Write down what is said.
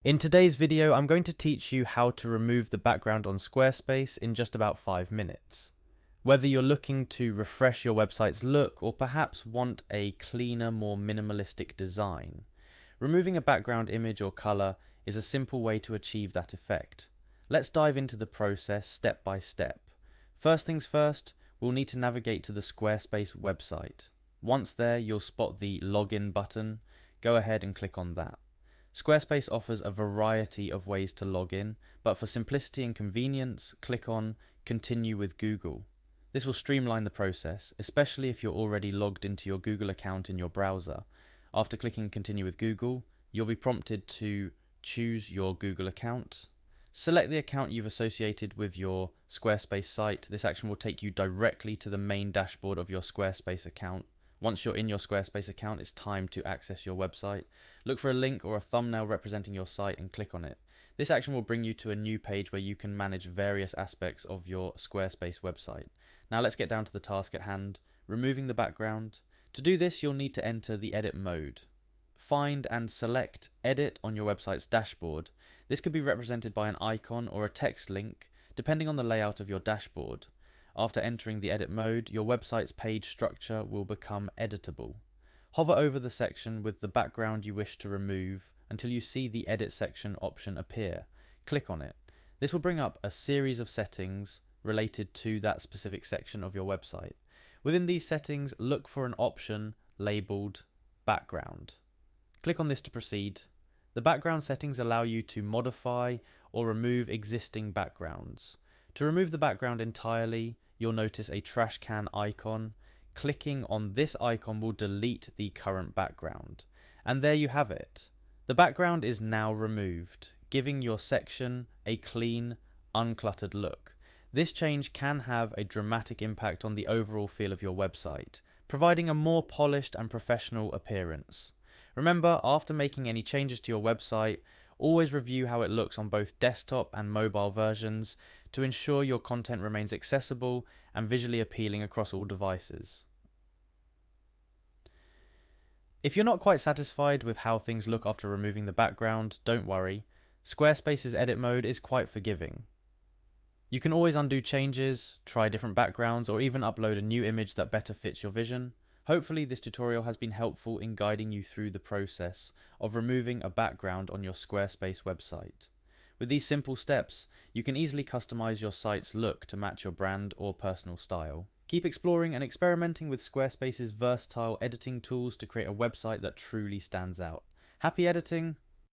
In today's video, I'm going to teach you how to remove the background on Squarespace in just about 5 minutes. Whether you're looking to refresh your website's look or perhaps want a cleaner, more minimalistic design, removing a background image or color is a simple way to achieve that effect. Let's dive into the process step by step. First things first, we'll need to navigate to the Squarespace website. Once there, you'll spot the login button. Go ahead and click on that. Squarespace offers a variety of ways to log in, but for simplicity and convenience, click on Continue with Google. This will streamline the process, especially if you're already logged into your Google account in your browser. After clicking Continue with Google, you'll be prompted to choose your Google account. Select the account you've associated with your Squarespace site. This action will take you directly to the main dashboard of your Squarespace account. Once you're in your Squarespace account, it's time to access your website. Look for a link or a thumbnail representing your site and click on it. This action will bring you to a new page where you can manage various aspects of your Squarespace website. Now let's get down to the task at hand, removing the background. To do this, you'll need to enter the edit mode. Find and select Edit on your website's dashboard. This could be represented by an icon or a text link, depending on the layout of your dashboard. After entering the edit mode, your website's page structure will become editable. Hover over the section with the background you wish to remove until you see the edit section option appear. Click on it. This will bring up a series of settings related to that specific section of your website. Within these settings, look for an option labeled Background. Click on this to proceed. The background settings allow you to modify or remove existing backgrounds. To remove the background entirely, you'll notice a trash can icon. Clicking on this icon will delete the current background. And there you have it. The background is now removed, giving your section a clean, uncluttered look. This change can have a dramatic impact on the overall feel of your website, providing a more polished and professional appearance. Remember, after making any changes to your website, always review how it looks on both desktop and mobile versions to ensure your content remains accessible and visually appealing across all devices. If you're not quite satisfied with how things look after removing the background, don't worry. Squarespace's edit mode is quite forgiving. You can always undo changes, try different backgrounds, or even upload a new image that better fits your vision. Hopefully this tutorial has been helpful in guiding you through the process of removing a background on your Squarespace website. With these simple steps, you can easily customize your site's look to match your brand or personal style. Keep exploring and experimenting with Squarespace's versatile editing tools to create a website that truly stands out. Happy editing!